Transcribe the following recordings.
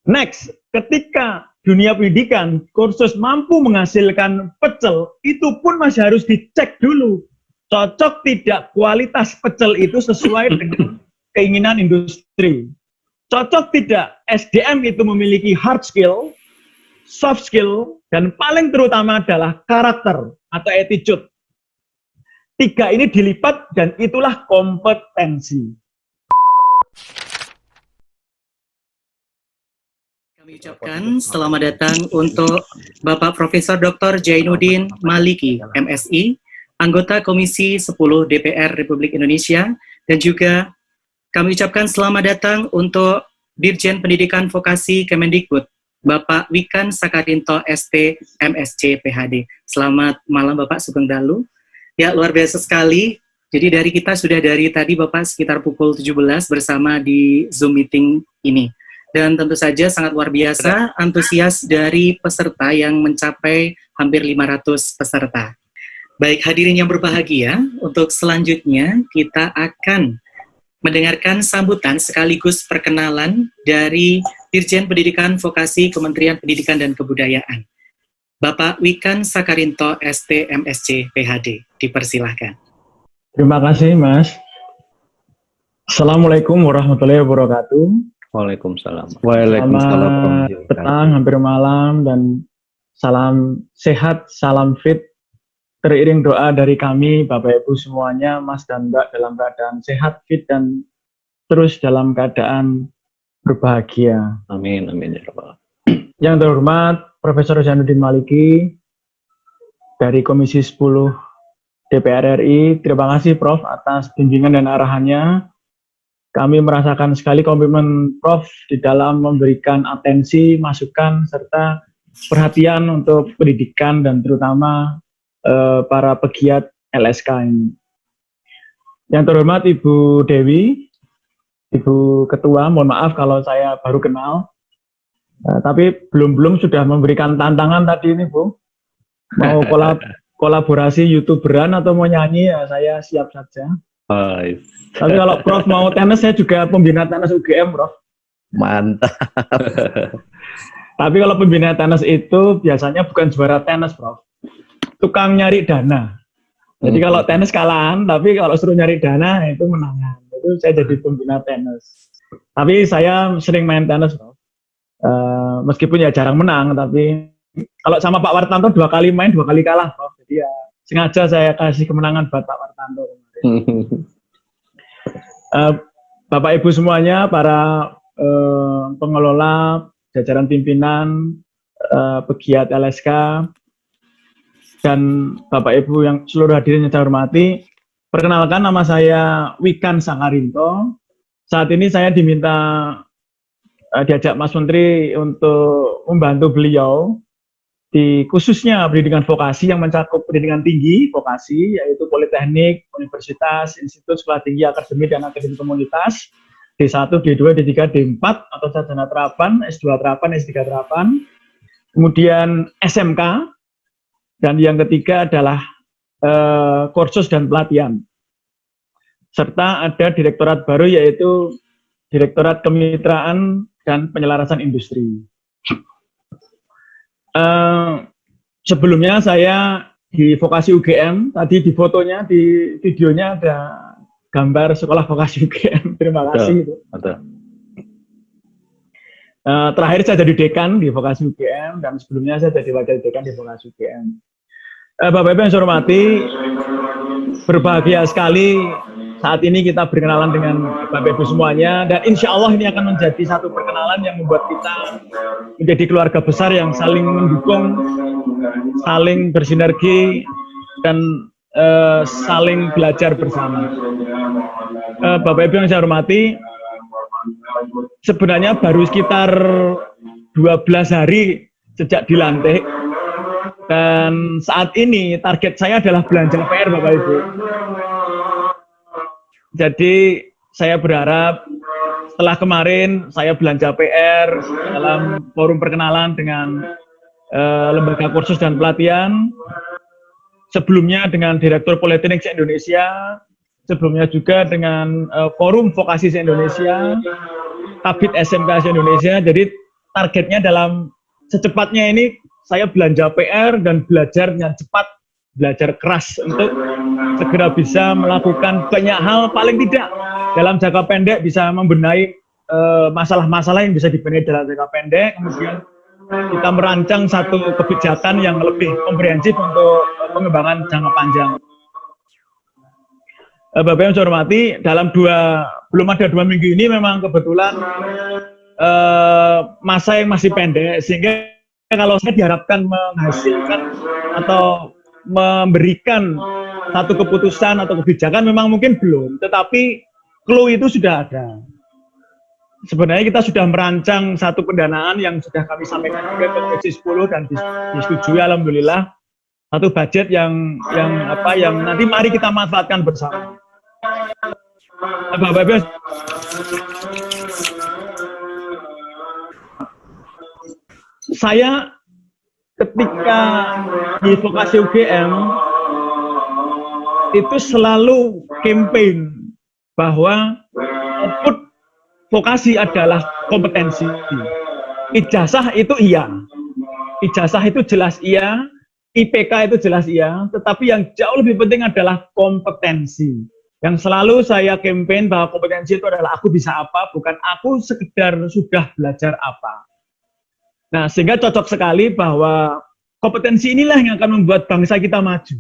Next, ketika dunia pendidikan kursus mampu menghasilkan pecel, itu pun masih harus dicek dulu. Cocok tidak kualitas pecel itu sesuai dengan keinginan industri. Cocok tidak SDM itu memiliki hard skill, soft skill, dan paling terutama adalah karakter atau attitude. Tiga ini dilipat dan itulah kompetensi. Kami ucapkan selamat datang untuk Bapak Profesor Dr. Jainuddin Maliki, MSI, anggota Komisi 10 DPR Republik Indonesia, dan juga kami ucapkan selamat datang untuk Dirjen Pendidikan Vokasi Kemendikbud, Bapak Wikan Sakarinto, ST, MSc, PhD. Selamat malam Bapak Sugeng Dalu. Ya, luar biasa sekali. Jadi dari kita sudah dari tadi Bapak sekitar pukul 17 bersama di Zoom meeting ini. Dan tentu saja sangat luar biasa antusias dari peserta yang mencapai hampir 500 peserta. Baik hadirin yang berbahagia, untuk selanjutnya kita akan mendengarkan sambutan sekaligus perkenalan dari Dirjen Pendidikan Vokasi Kementerian Pendidikan dan Kebudayaan. Bapak Wikan Sakarinto, ST, MSc, PhD. Dipersilahkan. Terima kasih Mas. Assalamualaikum warahmatullahi wabarakatuh. Waalaikumsalam. Selamat petang, hampir malam, dan salam sehat, salam fit. Teriring doa dari kami, Bapak Ibu semuanya, Mas dan Mbak dalam keadaan sehat, fit, dan terus dalam keadaan berbahagia. Amin, amin ya Rabbal. Yang terhormat Profesor Jainuddin Maliki dari Komisi 10 DPR RI. Terima kasih Prof atas bimbingan dan arahannya. Kami merasakan sekali komitmen Prof di dalam memberikan atensi, masukan, serta perhatian untuk pendidikan dan terutama para pegiat LSK ini. Yang terhormat Ibu Dewi, Ibu Ketua, mohon maaf kalau saya baru kenal, tapi belum sudah memberikan tantangan tadi ini Bu. Mau kolaborasi YouTuberan atau mau nyanyi, ya saya siap saja. Tapi kalau Prof mau tenis, saya juga pembina tenis UGM, Prof. Mantap. Tapi kalau pembina tenis itu biasanya bukan juara tenis, Prof. Tukang nyari dana. Jadi kalau tenis kalahan, tapi kalau suruh nyari dana itu menangan. Itu saya jadi pembina tenis. Tapi saya sering main tenis, Prof. Meskipun ya jarang menang, tapi kalau sama Pak Wartanto 2 kali main, 2 kali kalah, Prof. Jadi ya sengaja saya kasih kemenangan buat Pak Wartanto. Bapak Ibu semuanya, para pengelola, jajaran pimpinan, pegiat LSK, dan Bapak Ibu yang seluruh hadirin yang saya hormati, perkenalkan nama saya Wikan Sakarinto. Saat ini saya diminta diajak Mas Menteri untuk membantu beliau di khususnya pendidikan vokasi yang mencakup pendidikan tinggi vokasi, yaitu politeknik, universitas, institut, sekolah tinggi, akademik, dan akademi komunitas, D1, D2, D3, D4, atau sarjana terapan, S2 terapan, S3 terapan, kemudian SMK, dan yang ketiga adalah kursus dan pelatihan. Serta ada direktorat baru, yaitu Direktorat Kemitraan dan Penyelarasan Industri. Sebelumnya saya di vokasi UGM, tadi di fotonya, di videonya ada gambar sekolah vokasi UGM. Terima kasih. Terakhir saya jadi dekan di vokasi UGM, dan sebelumnya saya jadi wakil dekan di vokasi UGM. Bapak Ibu yang saya hormati, berbahagia sekali saat ini kita berkenalan dengan Bapak Ibu semuanya, dan insya Allah ini akan menjadi satu perkenalan yang membuat kita menjadi keluarga besar yang saling mendukung, saling bersinergi, dan saling belajar bersama. Bapak Ibu yang saya hormati, sebenarnya baru sekitar 12 hari sejak dilantik, dan saat ini target saya adalah belanja PR, Bapak Ibu. Jadi saya berharap setelah kemarin saya belanja PR dalam forum perkenalan dengan lembaga kursus dan pelatihan, sebelumnya dengan Direktur Politeknik se-Indonesia, sebelumnya juga dengan Forum Vokasi se-Indonesia, Kabit SMK se-Indonesia. Jadi targetnya dalam secepatnya ini saya belanja PR dan belajar dengan cepat, belajar keras untuk segera bisa melakukan banyak hal, paling tidak dalam jangka pendek bisa membenahi masalah-masalah yang bisa dibenahi dalam jangka pendek, kemudian kita merancang satu kebijakan yang lebih komprehensif untuk pengembangan jangka panjang. Bapak yang saya hormati, belum ada 2 minggu ini memang kebetulan masa yang masih pendek, sehingga kalau saya diharapkan menghasilkan atau memberikan satu keputusan atau kebijakan memang mungkin belum, tetapi clue itu sudah ada. Sebenarnya kita sudah merancang satu pendanaan yang sudah kami sampaikan juga ke Komisi 10 dan disetujui alhamdulillah, satu budget yang nanti mari kita manfaatkan bersama. Bapak-Bapak, saya ketika di vokasi UGM itu selalu campaign bahwa output vokasi adalah kompetensi. Ijazah itu iya, ijazah itu jelas iya, IPK itu jelas iya, tetapi yang jauh lebih penting adalah kompetensi. Yang selalu saya campaign bahwa kompetensi itu adalah aku bisa apa, bukan aku sekedar sudah belajar apa. Nah, sehingga cocok sekali bahwa kompetensi inilah yang akan membuat bangsa kita maju.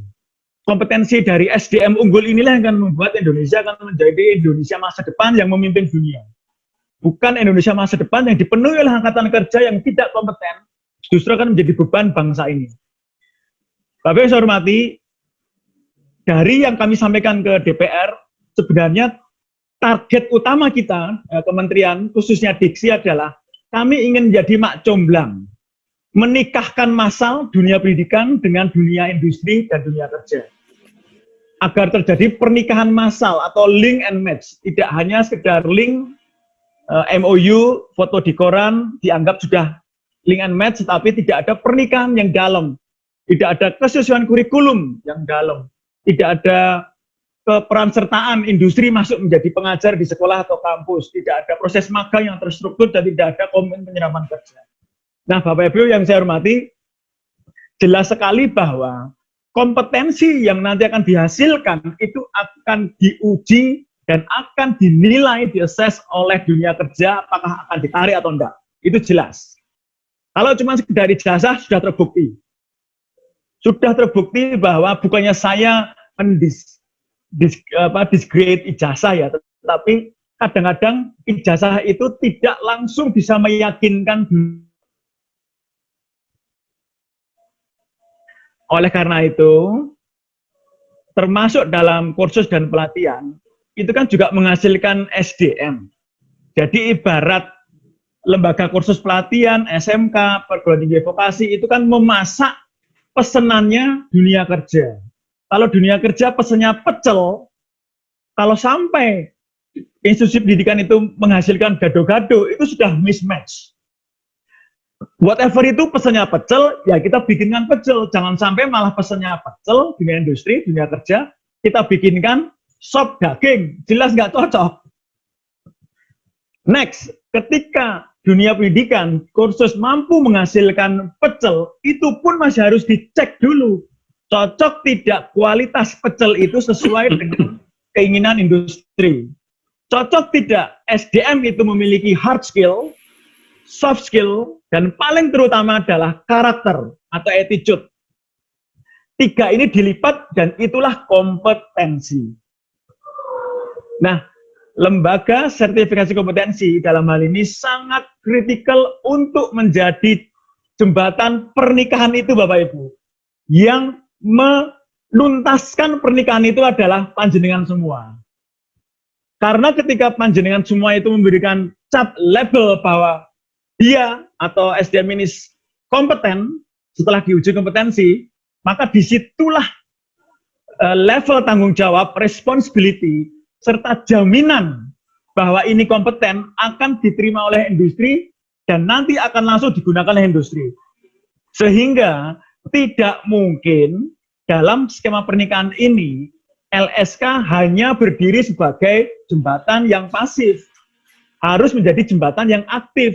Kompetensi dari SDM unggul inilah yang akan membuat Indonesia akan menjadi Indonesia masa depan yang memimpin dunia. Bukan Indonesia masa depan yang dipenuhi oleh angkatan kerja yang tidak kompeten, justru akan menjadi beban bangsa ini. Bapak yang saya hormati, dari yang kami sampaikan ke DPR, sebenarnya target utama kita, kementerian, khususnya Diksi adalah kami ingin menjadi mak comblang, menikahkan massal dunia pendidikan dengan dunia industri dan dunia kerja. Agar terjadi pernikahan massal atau link and match, tidak hanya sekedar link MOU, foto di koran, dianggap sudah link and match, tetapi tidak ada pernikahan yang dalam, tidak ada kesesuaian kurikulum yang dalam, tidak ada keperansertaan industri masuk menjadi pengajar di sekolah atau kampus, tidak ada proses magang yang terstruktur dan tidak ada komitmen penyerapan kerja. Nah, Bapak Ibu yang saya hormati, jelas sekali bahwa kompetensi yang nanti akan dihasilkan itu akan diuji dan akan dinilai, diassess oleh dunia kerja apakah akan ditarik atau enggak. Itu jelas. Kalau cuma sekedar ijazah sudah terbukti. Sudah terbukti bahwa bukannya saya disgrade ijazah ya, tetapi kadang-kadang ijazah itu tidak langsung bisa meyakinkan. Oleh karena itu, termasuk dalam kursus dan pelatihan, itu kan juga menghasilkan SDM. Jadi ibarat lembaga kursus pelatihan, SMK, perguruan tinggi vokasi, itu kan memasak pesenannya dunia kerja. Kalau dunia kerja pesennya pecel, kalau sampai institusi pendidikan itu menghasilkan gado-gado, itu sudah mismatch. Whatever itu pesannya pecel, ya kita bikinkan pecel. Jangan sampai malah pesannya pecel, dunia industri, dunia kerja, kita bikinkan sop daging. Jelas nggak cocok. Next, ketika dunia pendidikan, kursus mampu menghasilkan pecel, itu pun masih harus dicek dulu. Cocok tidak kualitas pecel itu sesuai dengan keinginan industri. Cocok tidak SDM itu memiliki hard skill, soft skill, dan paling terutama adalah karakter atau attitude. 3 ini dilipat dan itulah kompetensi. Nah, lembaga sertifikasi kompetensi dalam hal ini sangat kritikal untuk menjadi jembatan pernikahan itu, Bapak Ibu. Yang menuntaskan pernikahan itu adalah panjenengan semua. Karena ketika panjenengan semua itu memberikan cap label bahwa dia atau SDM ini kompeten setelah diuji kompetensi, maka disitulah level tanggung jawab, responsibility, serta jaminan bahwa ini kompeten akan diterima oleh industri dan nanti akan langsung digunakan oleh industri. Sehingga tidak mungkin dalam skema pernikahan ini LSK hanya berdiri sebagai jembatan yang pasif, harus menjadi jembatan yang aktif.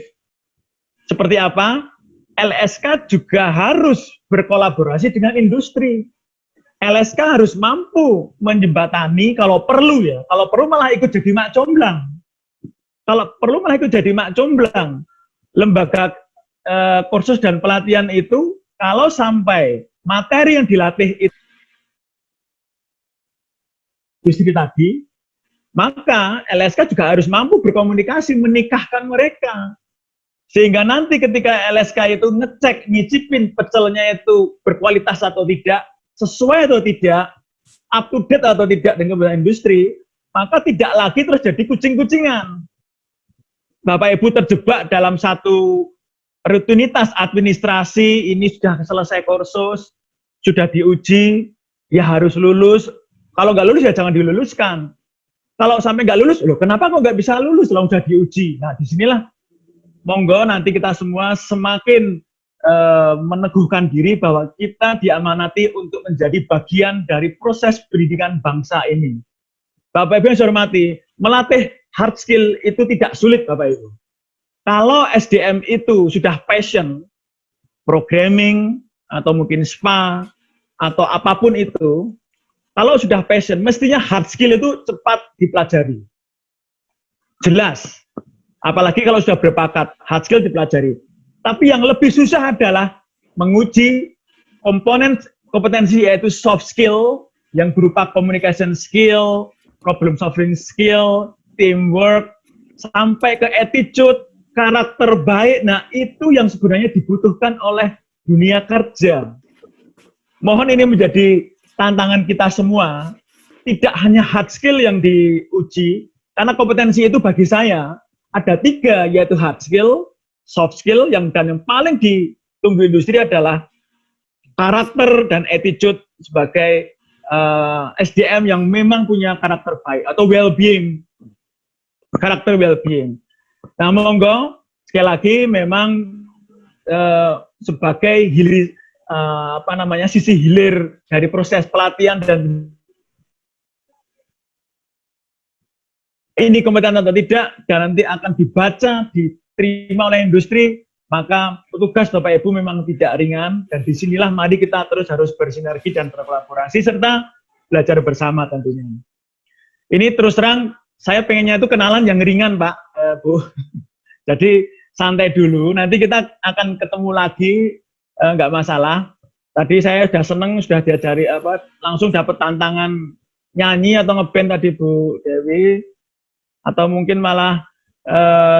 Seperti apa? LSK juga harus berkolaborasi dengan industri. LSK harus mampu menjembatani kalau perlu ya. Kalau perlu malah ikut jadi mak comblang. Kalau perlu malah ikut jadi mak comblang. Lembaga kursus dan pelatihan itu kalau sampai materi yang dilatih itu industri tadi, maka LSK juga harus mampu berkomunikasi, menikahkan mereka. Sehingga nanti ketika LSK itu ngecek, ngicipin pecelnya itu berkualitas atau tidak, sesuai atau tidak, up to date atau tidak dengan kebutuhan industri, maka tidak lagi terjadi kucing-kucingan. Bapak Ibu terjebak dalam satu rutinitas administrasi, ini sudah selesai kursus, sudah diuji, ya harus lulus. Kalau nggak lulus ya jangan diluluskan. Kalau sampai nggak lulus, loh kenapa kok nggak bisa lulus kalau sudah diuji? Nah disinilah monggo nanti kita semua semakin meneguhkan diri bahwa kita diamanati untuk menjadi bagian dari proses pendidikan bangsa ini. Bapak Ibu yang saya hormati, melatih hard skill itu tidak sulit Bapak Ibu. Kalau SDM itu sudah passion, programming, atau mungkin SPA, atau apapun itu, kalau sudah passion, mestinya hard skill itu cepat dipelajari. Jelas. Apalagi kalau sudah berbakat, hard skill dipelajari. Tapi yang lebih susah adalah menguji komponen kompetensi yaitu soft skill yang berupa communication skill, problem solving skill, teamwork, sampai ke attitude, karakter baik. Nah, itu yang sebenarnya dibutuhkan oleh dunia kerja. Mohon ini menjadi tantangan kita semua, tidak hanya hard skill yang diuji, karena kompetensi itu bagi saya ada 3, yaitu hard skill, soft skill, dan yang paling ditunggu industri adalah karakter dan attitude sebagai SDM yang memang punya karakter baik atau well-being, karakter well-being. Nah, monggo sekali lagi memang sebagai hilir, sisi hilir dari proses pelatihan dan ini kompeten atau tidak, dan nanti akan dibaca, diterima oleh industri, maka petugas Bapak Ibu memang tidak ringan, dan disinilah mari kita terus harus bersinergi dan berkolaborasi, serta belajar bersama tentunya. Ini terus terang, saya pengennya itu kenalan yang ringan Pak, Bu. Jadi santai dulu, nanti kita akan ketemu lagi, nggak masalah. Tadi saya sudah seneng, sudah diajari langsung dapat tantangan nyanyi atau ngeband tadi Bu Dewi, atau mungkin malah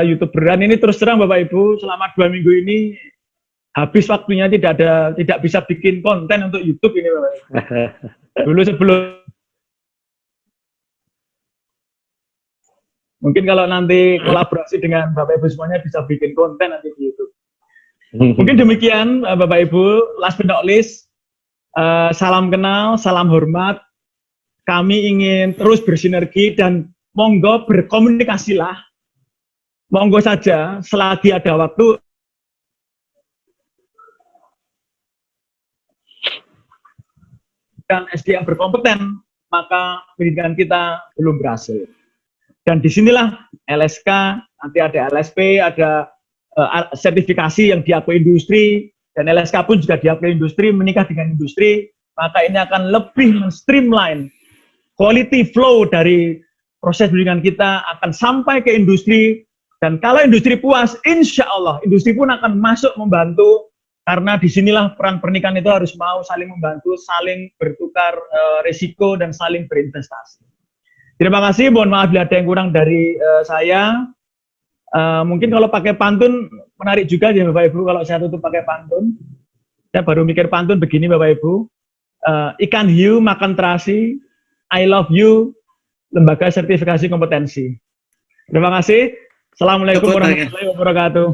YouTuberan. Ini terus terang Bapak Ibu, selama 2 minggu ini habis waktunya, tidak bisa bikin konten untuk YouTube ini Bapak Ibu. Dulu sebelum mungkin kalau nanti kolaborasi dengan Bapak Ibu semuanya bisa bikin konten nanti di YouTube. Mungkin demikian Bapak Ibu, last but not least, salam kenal, salam hormat. Kami ingin terus bersinergi dan monggo berkomunikasilah, monggo saja selagi ada waktu. Dan SDM berkompeten, maka pendidikan kita belum berhasil. Dan disinilah LSK, nanti ada LSP, ada sertifikasi yang diakui industri, dan LSK pun juga diakui industri, menikah dengan industri, maka ini akan lebih men-streamline quality flow dari proses pendidikan kita akan sampai ke industri, dan kalau industri puas, insya Allah industri pun akan masuk membantu, karena disinilah peran pernikahan itu harus mau saling membantu, saling bertukar risiko, dan saling berinvestasi. Terima kasih, mohon maaf bila ada yang kurang dari saya. Mungkin kalau pakai pantun, menarik juga ya Bapak Ibu, kalau saya tutup pakai pantun. Saya baru mikir pantun begini Bapak Ibu, ikan hiu makan terasi, I love you, lembaga sertifikasi kompetensi. Terima kasih. Assalamualaikum warahmatullahi wabarakatuh.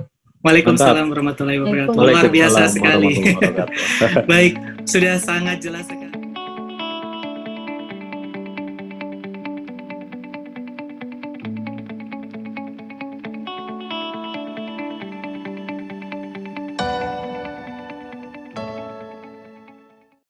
Waalaikumsalam warahmatullahi wabarakatuh. Luar biasa sekali. Baik, sudah sangat jelas sekali.